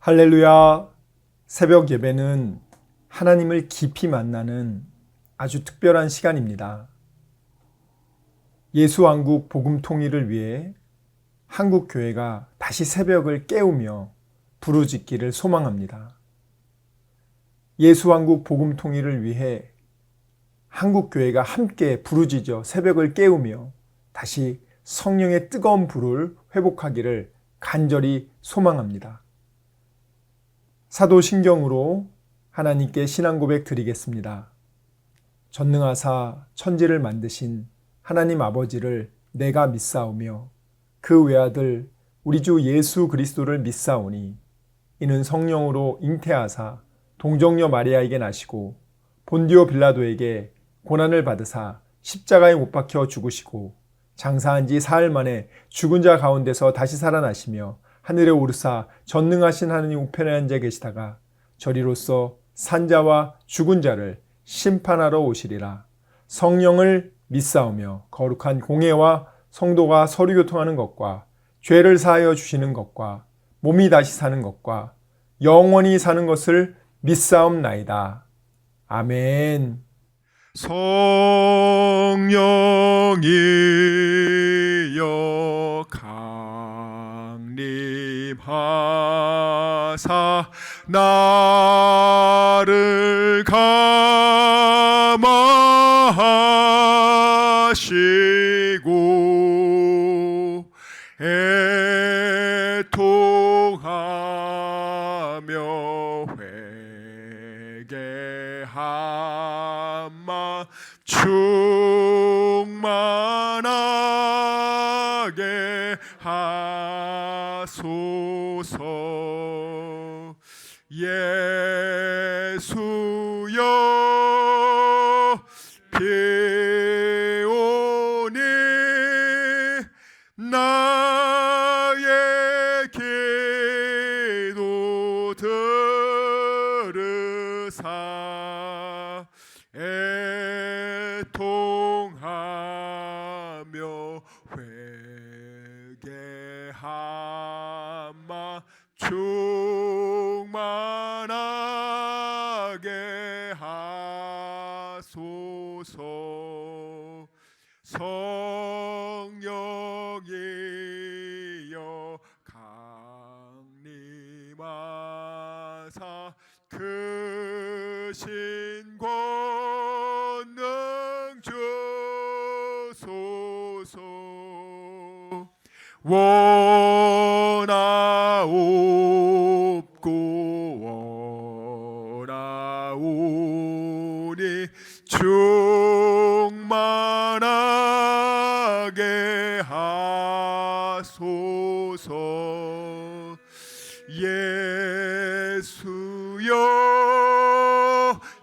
할렐루야. 새벽 예배는 하나님을 깊이 만나는 아주 특별한 시간입니다. 예수왕국 복음 통일을 위해 한국 교회가 다시 새벽을 깨우며 부르짖기를 소망합니다. 예수왕국 복음 통일을 위해 한국 교회가 함께 부르짖어 새벽을 깨우며 다시 성령의 뜨거운 불을 회복하기를 간절히 소망합니다. 사도신경으로 하나님께 신앙 고백 드리겠습니다. 전능하사 천지를 만드신 하나님 아버지를 내가 믿사오며 그 외아들 우리 주 예수 그리스도를 믿사오니 이는 성령으로 잉태하사 동정녀 마리아에게 나시고 본디오 빌라도에게 고난을 받으사 십자가에 못 박혀 죽으시고 장사한 지 사흘 만에 죽은 자 가운데서 다시 살아나시며 하늘에 오르사 전능하신 하느님 우편에 앉아 계시다가 저리로서 산자와 죽은 자를 심판하러 오시리라. 성령을 믿사오며 거룩한 공회와 성도가 서로 교통하는 것과 죄를 사하여 주시는 것과 몸이 다시 사는 것과 영원히 사는 것을 믿사옵나이다. 아멘. 성령이여 강림하사 나를 감화하시고 애통하며 회개하마 충만하게 하소서. 예수여 비오니 나의 기도 들으사 애통하며 회개하마 충만하게 하소서. 성령이여 강림하사 크신 권능 주소서. 원하옵니 충만하게 하소서. 예수여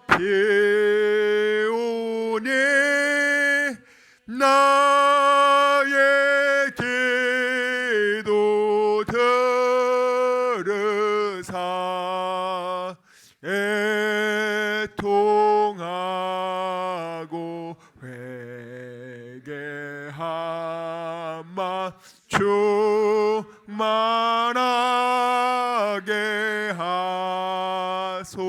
비오니 나의 기도 들으사 애통하고 회개하마 충만하게 하소서.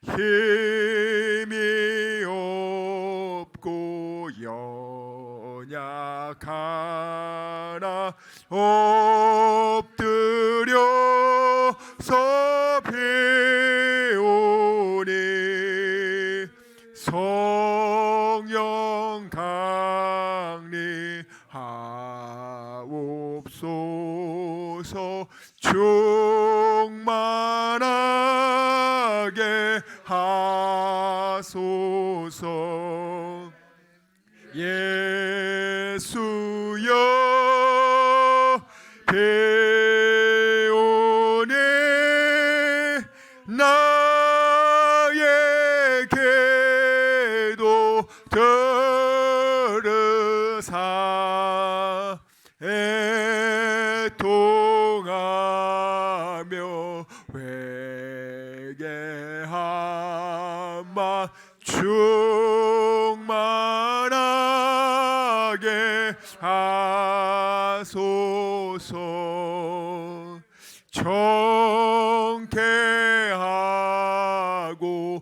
힘이 없고 연약하나 엎드려서 비오니 성령 강림하옵소서. 충만하게 하소서. 예수여 비오니 나의 기도 들으사 애통하며 회개하마 충만하게 하소서. 정케하고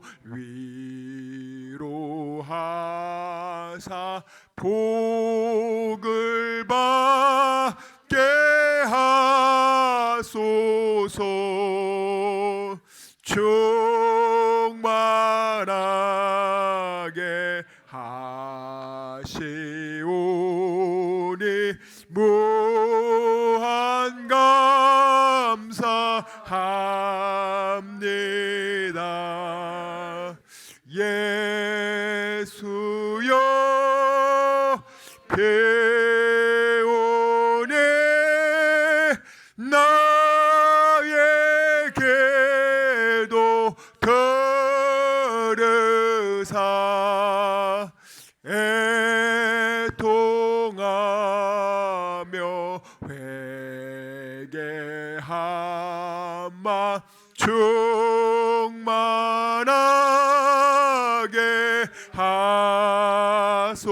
위로하사 복을 받게 하소서. 충만하게 하시오니 무한 감사합니다. 예수여 배우니 나에게도 들으사 애통하며 회개하마 충만하게 하소서.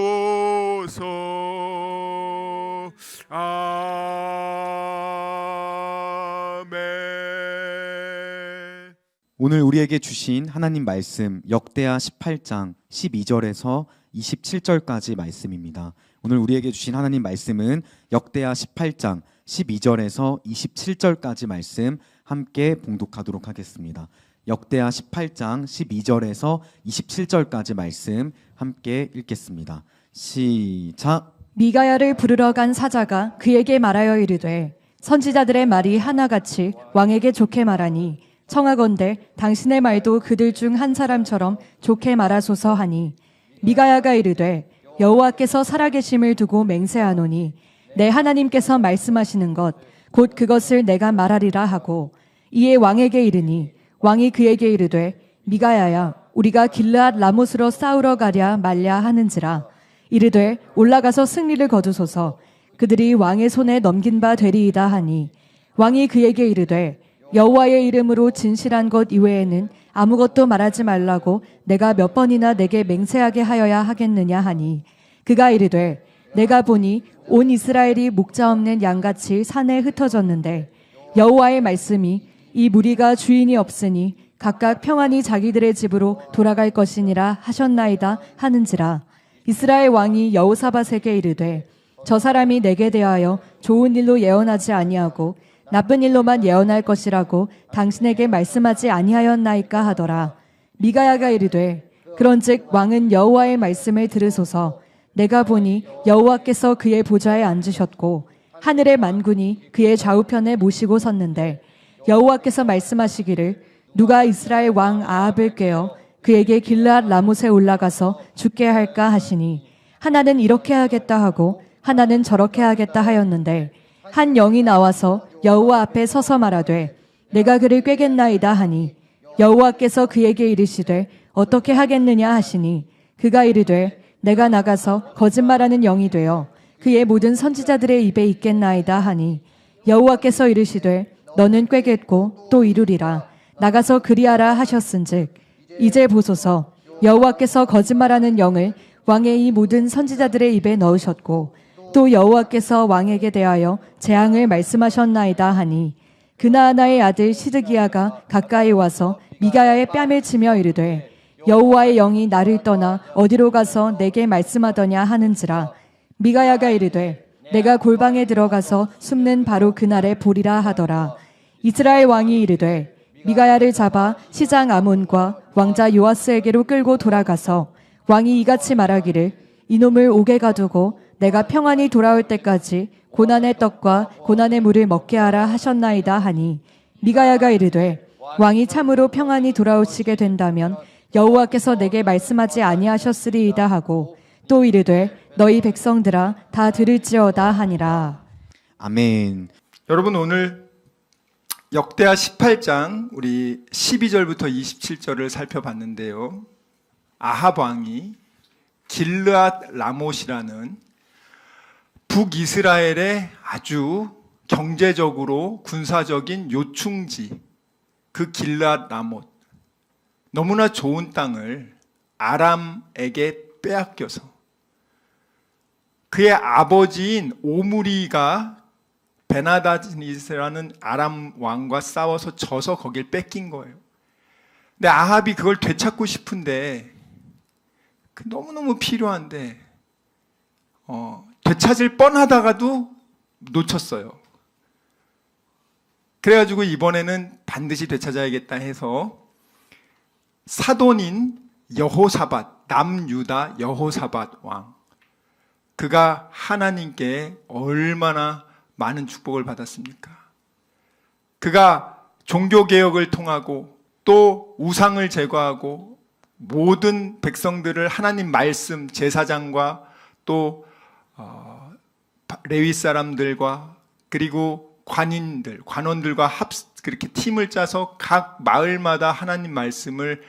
아멘. 오늘 우리에게 주신 하나님 말씀 역대하 18장 12절에서 27절까지 말씀입니다. 오늘 우리에게 주신 하나님 말씀은 역대하 18장 12절에서 27절까지 말씀 함께 봉독하도록 하겠습니다. 역대하 18장 12절에서 27절까지 말씀 함께 읽겠습니다. 시작. 미가야를 부르러 간 사자가 그에게 말하여 이르되 선지자들의 말이 하나같이 왕에게 좋게 말하니 청하건대 당신의 말도 그들 중 한 사람처럼 좋게 말하소서 하니 미가야가 이르되 여호와께서 살아계심을 두고 맹세하노니 내 하나님께서 말씀하시는 것 곧 그것을 내가 말하리라 하고 이에 왕에게 이르니 왕이 그에게 이르되 미가야야 우리가 길르앗 라못으로 싸우러 가랴 말랴 하는지라. 이르되 올라가서 승리를 거두소서. 그들이 왕의 손에 넘긴 바 되리이다 하니 왕이 그에게 이르되 여호와의 이름으로 진실한 것 이외에는 아무것도 말하지 말라고 내가 몇 번이나 내게 맹세하게 하여야 하겠느냐 하니 그가 이르되 내가 보니 온 이스라엘이 목자 없는 양같이 산에 흩어졌는데 여호와의 말씀이 이 무리가 주인이 없으니 각각 평안히 자기들의 집으로 돌아갈 것이니라 하셨나이다 하는지라. 이스라엘 왕이 여호사밧에게 이르되 저 사람이 내게 대하여 좋은 일로 예언하지 아니하고 나쁜 일로만 예언할 것이라고 당신에게 말씀하지 아니하였나이까 하더라. 미가야가 이르되 그런즉 왕은 여호와의 말씀을 들으소서. 내가 보니 여호와께서 그의 보좌에 앉으셨고 하늘의 만군이 그의 좌우편에 모시고 섰는데 여호와께서 말씀하시기를 누가 이스라엘 왕 아합을 꾀어 그에게 길르앗 라못에 올라가서 죽게 할까 하시니 하나는 이렇게 하겠다 하고 하나는 저렇게 하겠다 하였는데 한 영이 나와서 여호와 앞에 서서 말하되 내가 그를 꾀겠나이다 하니 여호와께서 그에게 이르시되 어떻게 하겠느냐 하시니 그가 이르되 내가 나가서 거짓말하는 영이 되어 그의 모든 선지자들의 입에 있겠나이다 하니 여호와께서 이르시되 너는 꾀겠고 또 이루리라. 나가서 그리하라 하셨은즉 이제 보소서 여호와께서 거짓말하는 영을 왕의 이 모든 선지자들의 입에 넣으셨고 또 여호와께서 왕에게 대하여 재앙을 말씀하셨나이다 하니 그나아나의 아들 시드기야가 가까이 와서 미가야의 뺨을 치며 이르되 여호와의 영이 나를 떠나 어디로 가서 내게 말씀하더냐 하는지라. 미가야가 이르되 내가 골방에 들어가서 숨는 바로 그날에 보리라 하더라. 이스라엘 왕이 이르되 미가야를 잡아 시장 아몬과 왕자 요아스에게로 끌고 돌아가서 왕이 이같이 말하기를 이놈을 옥에 가두고 내가 평안히 돌아올 때까지 고난의 떡과 고난의 물을 먹게 하라 하셨나이다 하니 미가야가 이르되 왕이 참으로 평안히 돌아오시게 된다면 여호와께서 내게 말씀하지 아니하셨으리이다 하고 또 이르되 너희 백성들아 다 들을지어다 하니라. 아멘. 여러분 오늘 역대하 18장 우리 12절부터 27절을 살펴봤는데요. 아합 왕이 길르앗 라못이라는 북이스라엘의 아주 경제적으로 군사적인 요충지 그 길르앗 라못 너무나 좋은 땅을 아람에게 빼앗겨서 그의 아버지인 오므리가 베나다니스라는 아람 왕과 싸워서 져서 거길 뺏긴 거예요. 근데 아합이 그걸 되찾고 싶은데 너무너무 필요한데 되찾을 뻔하다가도 놓쳤어요. 그래가지고 이번에는 반드시 되찾아야겠다 해서 사돈인 여호사밧, 남유다 여호사밧 왕, 그가 하나님께 얼마나 많은 축복을 받았습니까? 그가 종교개혁을 통하고 또 우상을 제거하고 모든 백성들을 하나님 말씀, 제사장과 또 레위 사람들과 그리고 관원들과 그렇게 팀을 짜서 각 마을마다 하나님 말씀을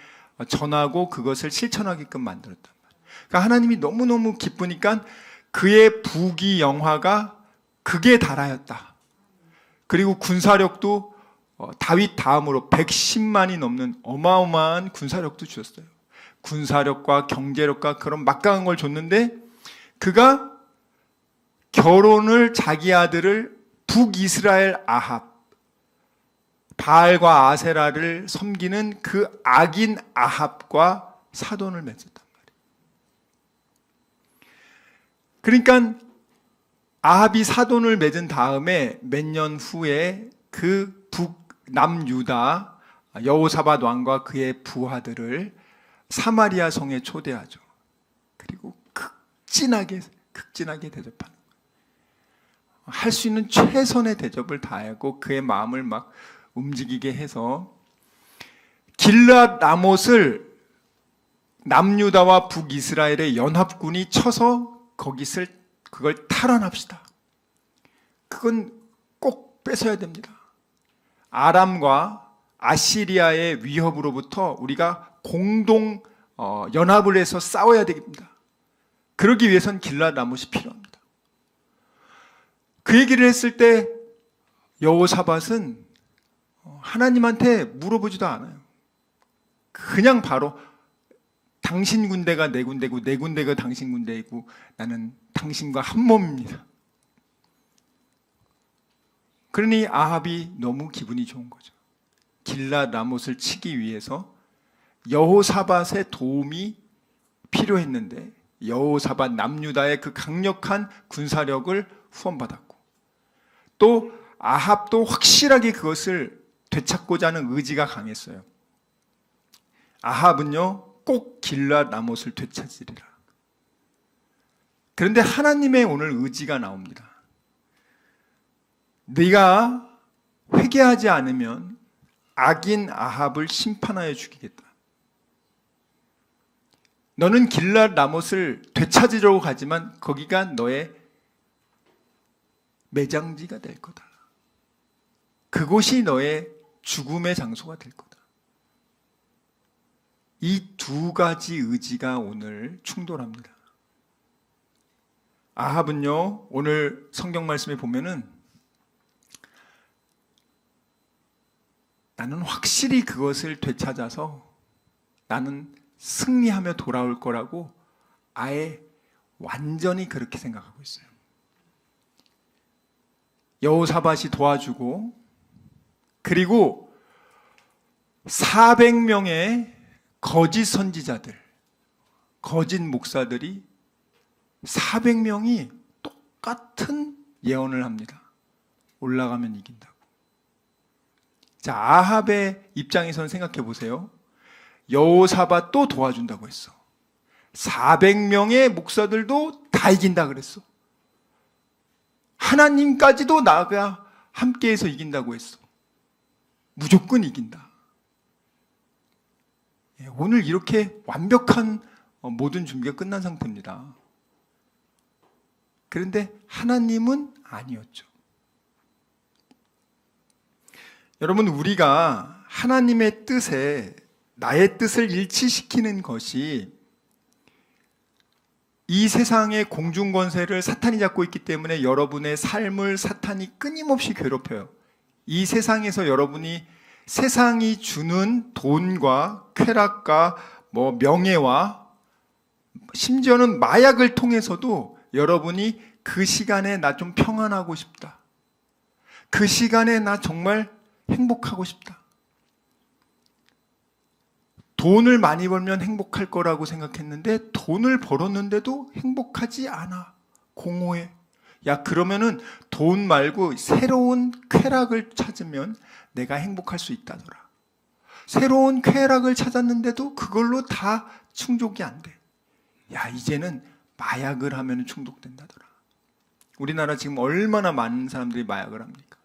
전하고 그것을 실천하게끔 만들었단 말이에요. 그러니까 하나님이 너무너무 기쁘니까 그의 부귀영화가 극에 달하였다. 그리고 군사력도 다윗 다음으로 110만이 넘는 어마어마한 군사력도 주셨어요. 군사력과 경제력과 그런 막강한 걸 줬는데 그가 결혼을 자기 아들을 북이스라엘 아합, 바알과 아세라를 섬기는 그 악인 아합과 사돈을 맺었단 말이에요. 그러니까 아합이 사돈을 맺은 다음에 몇 년 후에 그 북남유다 여호사밧 왕과 그의 부하들을 사마리아 성에 초대하죠. 그리고 극진하게 대접하는 거예요. 할 수 있는 최선의 대접을 다하고 그의 마음을 막 움직이게 해서 길앗 라못을 남유다와 북이스라엘의 연합군이 쳐서 그걸 탈환합시다. 그건 꼭 뺏어야 됩니다. 아람과 아시리아의 위협으로부터 우리가 공동 연합을 해서 싸워야 됩니다. 그러기 위해선 길앗 라못이 필요합니다. 그 얘기를 했을 때 여호사밧은 하나님한테 물어보지도 않아요. 그냥 바로 당신 군대가 내 군대고 내 군대가 당신 군대이고 나는 당신과 한 몸입니다. 그러니 아합이 너무 기분이 좋은 거죠. 길앗 라못을 치기 위해서 여호사밧의 도움이 필요했는데 여호사밧 남유다의 그 강력한 군사력을 후원받았고 또 아합도 확실하게 그것을 되찾고자 하는 의지가 강했어요. 아합은요 꼭 길앗 라못을 되찾으리라. 그런데 하나님의 오늘 의지가 나옵니다. 네가 회개하지 않으면 악인 아합을 심판하여 죽이겠다. 너는 길앗 라못을 되찾으려고 가지만 거기가 너의 매장지가 될 거다. 그곳이 너의 죽음의 장소가 될 거다. 이 두 가지 의지가 오늘 충돌합니다. 아합은요, 오늘 성경 말씀에 보면은 나는 확실히 그것을 되찾아서 나는 승리하며 돌아올 거라고 아예 완전히 그렇게 생각하고 있어요. 여호사밧이 도와주고 그리고 400명의 거짓 선지자들, 거짓 목사들이 400명이 똑같은 예언을 합니다. 올라가면 이긴다고. 자, 아합의 입장에서는 생각해 보세요. 여호사밧 또 도와준다고 했어. 400명의 목사들도 다 이긴다 그랬어. 하나님까지도 나가 함께해서 이긴다고 했어. 무조건 이긴다. 오늘 이렇게 완벽한 모든 준비가 끝난 상태입니다. 그런데 하나님은 아니었죠. 여러분, 우리가 하나님의 뜻에 나의 뜻을 일치시키는 것이 이 세상의 공중권세를 사탄이 잡고 있기 때문에 여러분의 삶을 사탄이 끊임없이 괴롭혀요. 이 세상에서 여러분이 세상이 주는 돈과 쾌락과 명예와 심지어는 마약을 통해서도 여러분이 그 시간에 나 좀 평안하고 싶다. 그 시간에 나 정말 행복하고 싶다. 돈을 많이 벌면 행복할 거라고 생각했는데 돈을 벌었는데도 행복하지 않아. 공허해. 야, 그러면은 돈 말고 새로운 쾌락을 찾으면 내가 행복할 수 있다더라. 새로운 쾌락을 찾았는데도 그걸로 다 충족이 안 돼. 야, 이제는 마약을 하면 중독된다더라. 우리나라 지금 얼마나 많은 사람들이 마약을 합니까?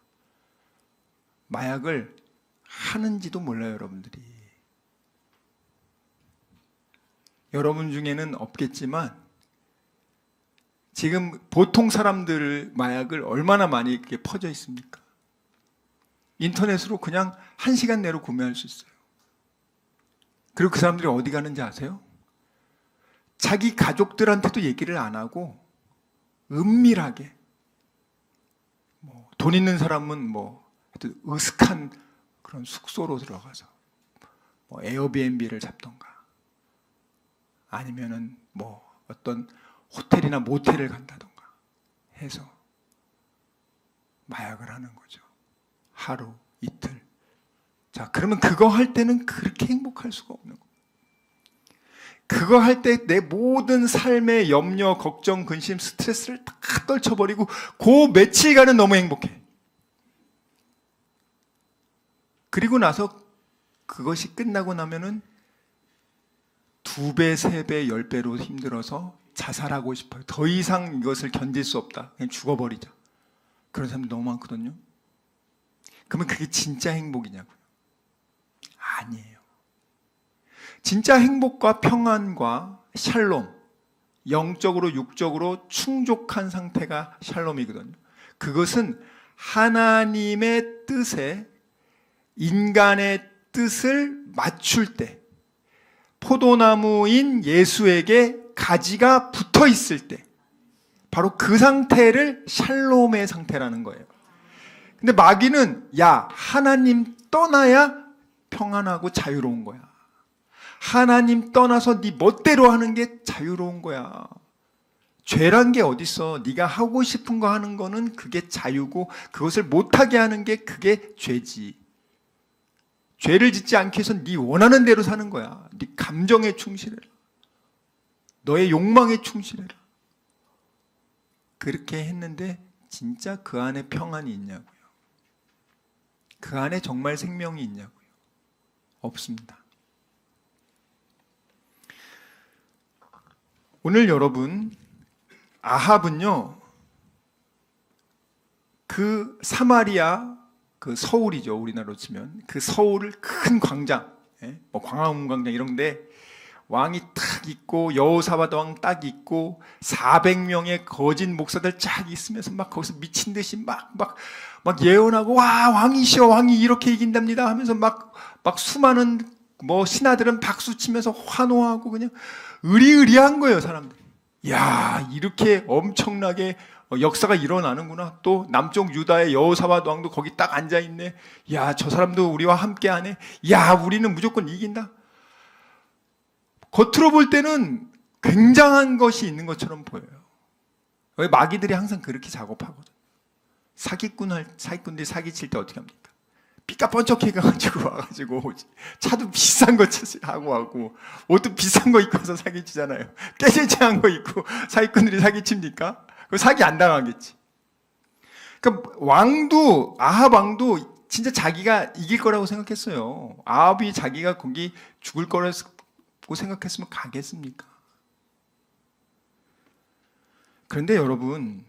마약을 하는지도 몰라요, 여러분들이. 여러분 중에는 없겠지만 지금 보통 사람들 마약을 얼마나 많이 이렇게 퍼져 있습니까? 인터넷으로 그냥 1시간 내로 구매할 수 있어요. 그리고 그 사람들이 어디 가는지 아세요? 자기 가족들한테도 얘기를 안 하고 은밀하게 돈 있는 사람은 하여튼 으슥한 그런 숙소로 들어가서 에어비앤비를 잡던가 아니면은 어떤 호텔이나 모텔을 간다던가 해서 마약을 하는 거죠. 하루, 이틀. 자, 그러면 그거 할 때는 그렇게 행복할 수가 없는 거예요. 그거 할 때 내 모든 삶의 염려, 걱정, 근심, 스트레스를 다 떨쳐버리고 그 며칠간은 너무 행복해. 그리고 나서 그것이 끝나고 나면은 2배, 3배, 10배로 힘들어서 자살하고 싶어요. 더 이상 이것을 견딜 수 없다. 그냥 죽어버리자. 그런 사람들 너무 많거든요. 그러면 그게 진짜 행복이냐고요? 아니에요. 진짜 행복과 평안과 샬롬, 영적으로 육적으로 충족한 상태가 샬롬이거든요. 그것은 하나님의 뜻에 인간의 뜻을 맞출 때, 포도나무인 예수에게 가지가 붙어 있을 때, 바로 그 상태를 샬롬의 상태라는 거예요. 근데 마귀는 야, 하나님 떠나야 평안하고 자유로운 거야. 하나님 떠나서 네 멋대로 하는 게 자유로운 거야. 죄란 게 어딨어. 네가 하고 싶은 거 하는 거는 그게 자유고 그것을 못하게 하는 게 그게 죄지. 죄를 짓지 않기 위해서 네 원하는 대로 사는 거야. 네 감정에 충실해라. 너의 욕망에 충실해라. 그렇게 했는데 진짜 그 안에 평안이 있냐고요? 그 안에 정말 생명이 있냐고요? 없습니다. 오늘 여러분, 아합은요, 그 사마리아, 그 서울이죠, 우리나라로 치면. 그 서울을 큰 광장, 광화문광장 이런데 왕이 딱 있고 여호사밧 왕 딱 있고 400명의 거짓 목사들 쫙 있으면서 막 거기서 미친 듯이 막 예언하고 와 왕이시여 왕이 이렇게 이긴답니다 하면서 막 수많은 신하들은 박수 치면서 환호하고 그냥 의리의리한 거예요, 사람들. 야, 이렇게 엄청나게 역사가 일어나는구나. 또 남쪽 유다의 여호사밧 왕도 거기 딱 앉아 있네. 야, 저 사람도 우리와 함께하네. 야, 우리는 무조건 이긴다. 겉으로 볼 때는 굉장한 것이 있는 것처럼 보여요. 마귀들이 항상 그렇게 작업하거든. 사기꾼들이 사기칠 때 어떻게 합니까? 삐까뻔쩍 해가지고 와가지고 차도 비싼 거 하고 옷도 비싼 거 입고 와서 사기치잖아요. 깨질지한 거 입고 사기꾼들이 사기칩니까? 그 사기 안 당하겠지. 그러니까 아합 왕도 진짜 자기가 이길 거라고 생각했어요. 아합이 자기가 거기 죽을 거라고 생각했으면 가겠습니까? 그런데 여러분,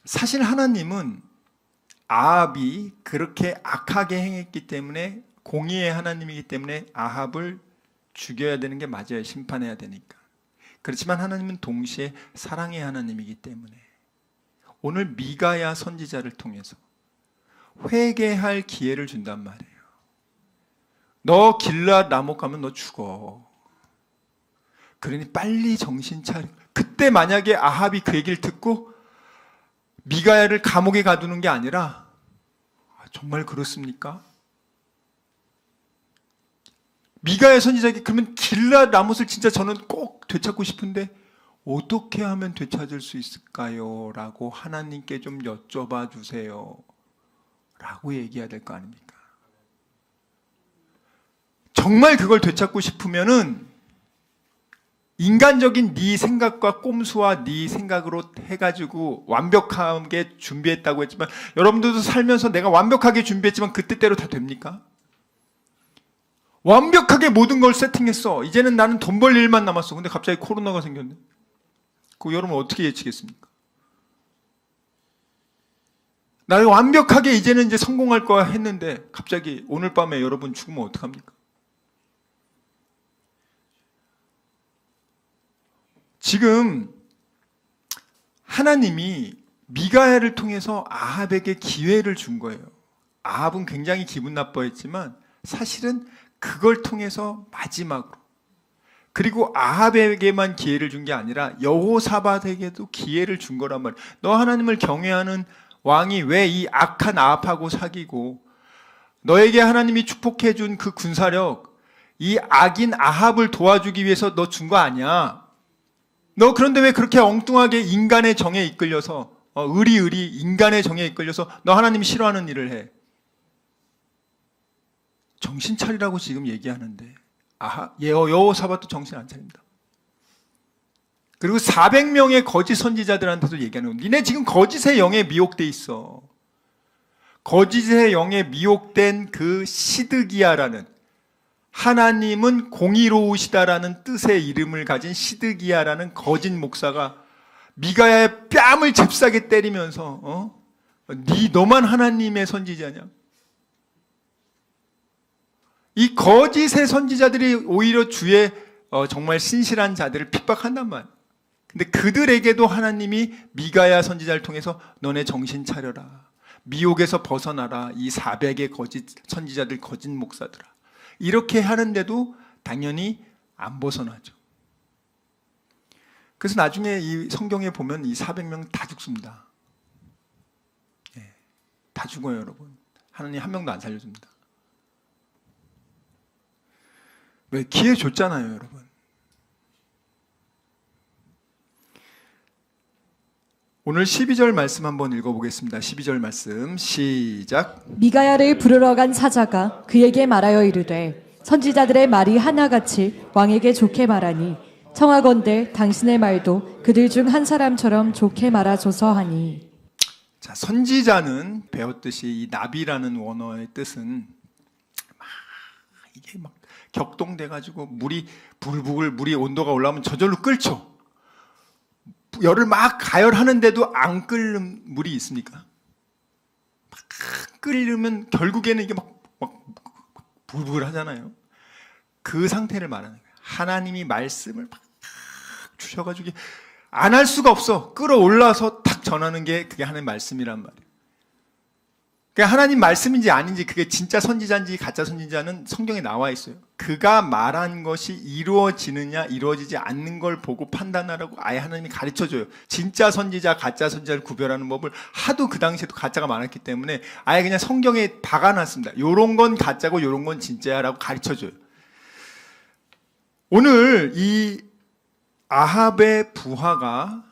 사실 하나님은 아합이 그렇게 악하게 행했기 때문에, 공의의 하나님이기 때문에 아합을 죽여야 되는 게 맞아요. 심판해야 되니까. 그렇지만 하나님은 동시에 사랑의 하나님이기 때문에 오늘 미가야 선지자를 통해서 회개할 기회를 준단 말이에요. 너 길앗 라못 가면 너 죽어. 그러니 빨리 정신 차려. 그때 만약에 아합이 그 얘기를 듣고 미가야를 감옥에 가두는 게 아니라, 정말 그렇습니까? 미가야 선지자에게 그러면 길앗 라못을 진짜 저는 꼭 되찾고 싶은데 어떻게 하면 되찾을 수 있을까요? 라고 하나님께 좀 여쭤봐 주세요. 라고 얘기해야 될 거 아닙니까? 정말 그걸 되찾고 싶으면은 인간적인 네 생각과 꼼수와 네 생각으로 해가지고 완벽하게 준비했다고 했지만, 여러분들도 살면서 내가 완벽하게 준비했지만 그 뜻대로 다 됩니까? 완벽하게 모든 걸 세팅했어. 이제는 나는 돈 벌 일만 남았어. 근데 갑자기 코로나가 생겼네. 그거 여러분 어떻게 예측했습니까? 나는 완벽하게 이제는 이제 성공할 거야 했는데 갑자기 오늘 밤에 여러분 죽으면 어떡합니까? 지금 하나님이 미가야를 통해서 아합에게 기회를 준 거예요. 아합은 굉장히 기분 나빠했지만 사실은 그걸 통해서 마지막으로, 그리고 아합에게만 기회를 준 게 아니라 여호사밧에게도 기회를 준 거란 말이에요. 너 하나님을 경외하는 왕이 왜 이 악한 아합하고 사귀고, 너에게 하나님이 축복해 준 그 군사력, 이 악인 아합을 도와주기 위해서 너 준 거 아니야. 너 그런데 왜 그렇게 엉뚱하게 인간의 정에 이끌려서 의리 인간의 정에 이끌려서 너 하나님이 싫어하는 일을 해. 정신 차리라고 지금 얘기하는데 여호사밧도 정신 안 차립니다. 그리고 400명의 거짓 선지자들한테도 얘기하는 거예요. 니네 지금 거짓의 영에 미혹돼 있어. 거짓의 영에 미혹된 그 시드기야라는, 하나님은 공의로우시다라는 뜻의 이름을 가진 시드기야라는 거짓 목사가 미가야의 뺨을 잽싸게 때리면서 너만 하나님의 선지자냐? 이 거짓의 선지자들이 오히려 주의 정말 신실한 자들을 핍박한단 말이에요. 근데 그들에게도 하나님이 미가야 선지자를 통해서 너네 정신 차려라, 미혹에서 벗어나라, 이 400의 거짓 선지자들, 거짓 목사들아, 이렇게 하는데도 당연히 안 벗어나죠. 그래서 나중에 이 성경에 보면 이 400명 다 죽습니다. 다 죽어요, 여러분. 하나님 한 명도 안 살려줍니다. 왜? 기회 줬잖아요, 여러분. 오늘 12절 말씀 한번 읽어보겠습니다. 12절 말씀 시작. 미가야를 부르러 간 사자가 그에게 말하여 이르되 선지자들의 말이 하나같이 왕에게 좋게 말하니 청하건대 당신의 말도 그들 중 한 사람처럼 좋게 말하소서 하니. 자, 선지자는 배웠듯이 이 나비라는 원어의 뜻은 이게 막 격동돼가지고 물이 부글부글 물이 온도가 올라오면 저절로 끓죠. 열을 막 가열하는데도 안 끓는 물이 있습니까? 막 끓으면 결국에는 이게 막 부글부글 하잖아요. 그 상태를 말하는 거예요. 하나님이 말씀을 막 주셔가지고 안 할 수가 없어. 끌어올라서 탁 전하는 게 그게 하나님 말씀이란 말이에요. 그러니까 하나님 말씀인지 아닌지, 그게 진짜 선지자인지 가짜 선지자는 성경에 나와 있어요. 그가 말한 것이 이루어지느냐 이루어지지 않는 걸 보고 판단하라고 아예 하나님이 가르쳐줘요. 진짜 선지자 가짜 선지자를 구별하는 법을 하도 그 당시에도 가짜가 많았기 때문에 아예 그냥 성경에 박아놨습니다. 요런 건 가짜고 요런 건 진짜야라고 가르쳐줘요. 오늘 이 아합의 부하가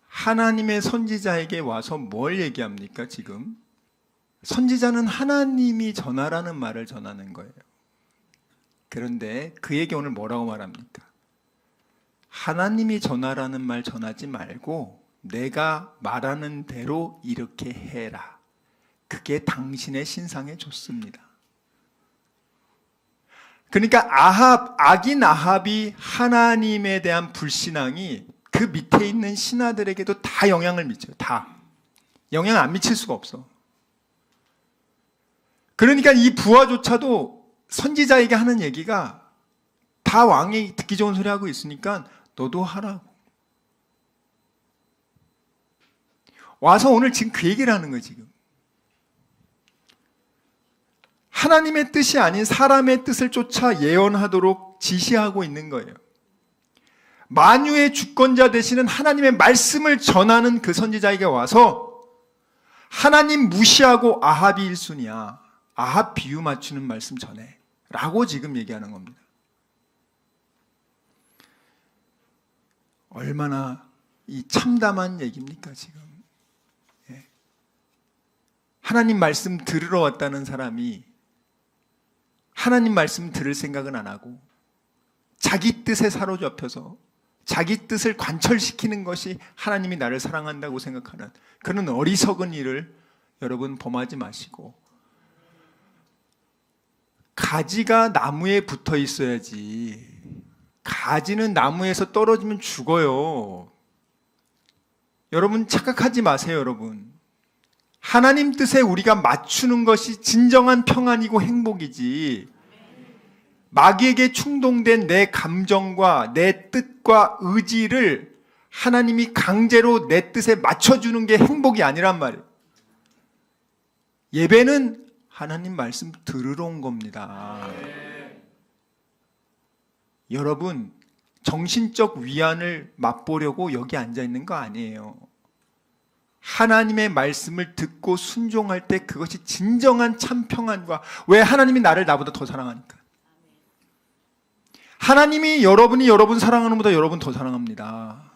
하나님의 선지자에게 와서 뭘 얘기합니까? 지금 선지자는 하나님이 전하라는 말을 전하는 거예요. 그런데 그에게 오늘 뭐라고 말합니까? 하나님이 전하라는 말 전하지 말고 내가 말하는 대로 이렇게 해라. 그게 당신의 신상에 좋습니다. 그러니까 악인 아합이 하나님에 대한 불신앙이 그 밑에 있는 신하들에게도 다 영향을 미쳐요. 다. 영향 안 미칠 수가 없어. 그러니까 이 부하조차도 선지자에게 하는 얘기가 다 왕이 듣기 좋은 소리 하고 있으니까 너도 하라고. 와서 오늘 지금 그 얘기를 하는 거예요, 지금. 하나님의 뜻이 아닌 사람의 뜻을 쫓아 예언하도록 지시하고 있는 거예요. 만유의 주권자 되시는 하나님의 말씀을 전하는 그 선지자에게 와서 하나님 무시하고 아합이 1순위야. 아합 비유 맞추는 말씀 전해. 라고 지금 얘기하는 겁니다. 얼마나 이 참담한 얘기입니까, 지금. 하나님 말씀 들으러 왔다는 사람이 하나님 말씀 들을 생각은 안 하고 자기 뜻에 사로잡혀서 자기 뜻을 관철시키는 것이 하나님이 나를 사랑한다고 생각하는 그런 어리석은 일을 여러분 범하지 마시고, 가지가 나무에 붙어 있어야지 가지는 나무에서 떨어지면 죽어요. 여러분 착각하지 마세요. 여러분, 하나님 뜻에 우리가 맞추는 것이 진정한 평안이고 행복이지, 마귀에게 충동된 내 감정과 내 뜻과 의지를 하나님이 강제로 내 뜻에 맞춰주는 게 행복이 아니란 말이에요. 예배는 하나님 말씀 들으러 온 겁니다. 여러분, 정신적 위안을 맛보려고 여기 앉아 있는 거 아니에요. 하나님의 말씀을 듣고 순종할 때 그것이 진정한 참 평안과, 왜? 하나님이 나를 나보다 더 사랑하니까. 하나님이 여러분이 여러분 사랑하는 것보다 여러분 더 사랑합니다.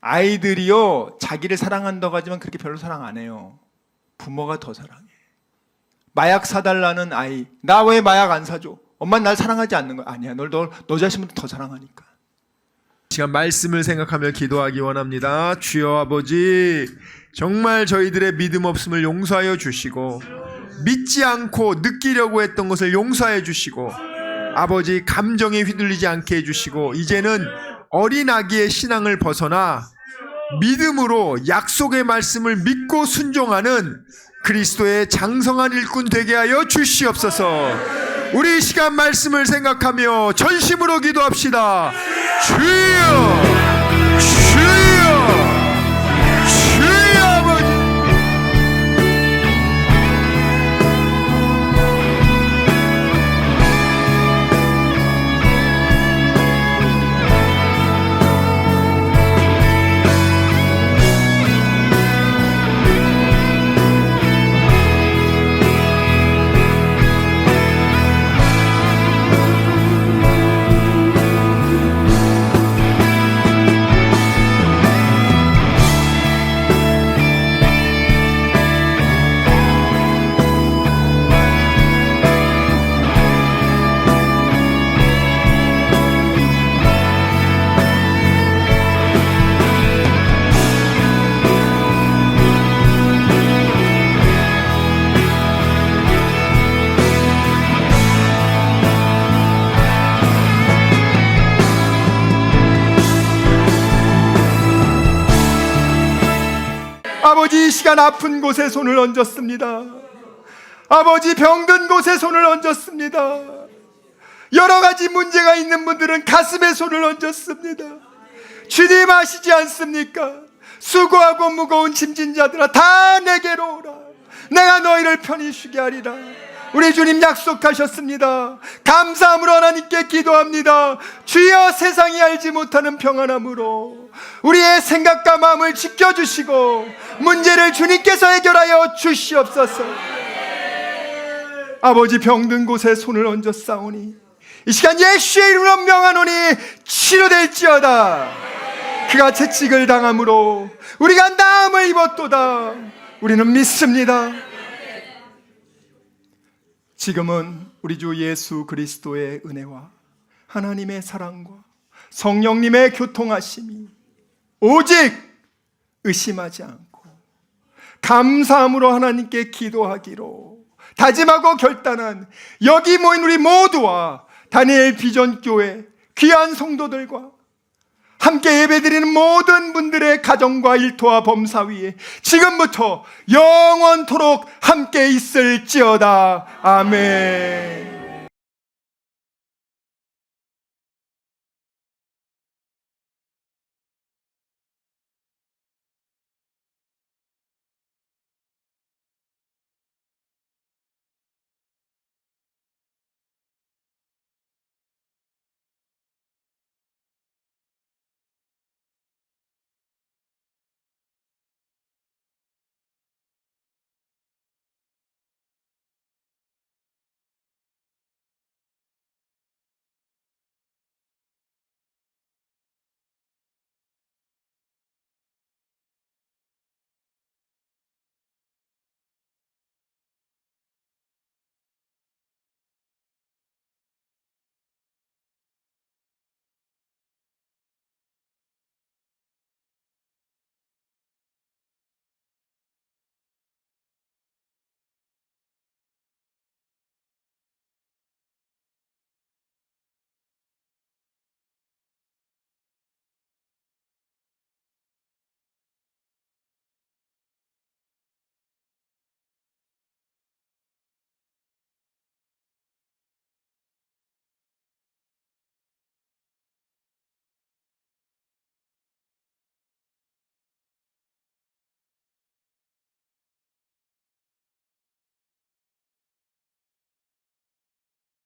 아이들이요, 자기를 사랑한다고 하지만 그렇게 별로 사랑 안 해요. 부모가 더 사랑해. 마약 사달라는 아이, 나 왜 마약 안 사줘? 엄마는 날 사랑하지 않는 거야. 아니야, 너 자신보다 더 사랑하니까. 시간 말씀을 생각하며 기도하기 원합니다. 주여 아버지, 정말 저희들의 믿음 없음을 용서하여 주시고, 믿지 않고 느끼려고 했던 것을 용서해 주시고, 아버지 감정에 휘둘리지 않게 해주시고, 이제는 어린 아기의 신앙을 벗어나 믿음으로 약속의 말씀을 믿고 순종하는 그리스도의 장성한 일꾼 되게 하여 주시옵소서. 우리 이 시간 말씀을 생각하며 전심으로 기도합시다. 주여, 주여, 주여 아버지. 아버지, 이 시간 아픈 곳에 손을 얹었습니다. 아버지, 병든 곳에 손을 얹었습니다. 여러 가지 문제가 있는 분들은 가슴에 손을 얹었습니다. 주님 아시지 않습니까? 수고하고 무거운 짐진 자들아, 다 내게로 오라. 내가 너희를 편히 쉬게 하리라. 우리 주님 약속하셨습니다. 감사함으로 하나님께 기도합니다. 주여, 세상이 알지 못하는 평안함으로 우리의 생각과 마음을 지켜주시고 문제를 주님께서 해결하여 주시옵소서. 아버지, 병든 곳에 손을 얹어 싸우니 이 시간 예수의 이름으로 명하노니 치료될지어다. 그가 채찍을 당함으로 우리가 나음을 입었도다. 우리는 믿습니다. 지금은 우리 주 예수 그리스도의 은혜와 하나님의 사랑과 성령님의 교통하심이 오직 의심하지 않고 감사함으로 하나님께 기도하기로 다짐하고 결단한 여기 모인 우리 모두와 다니엘 비전교회 귀한 성도들과 함께 예배드리는 모든 분들의 가정과 일터와 범사 위에 지금부터 영원토록 함께 있을지어다. 아멘.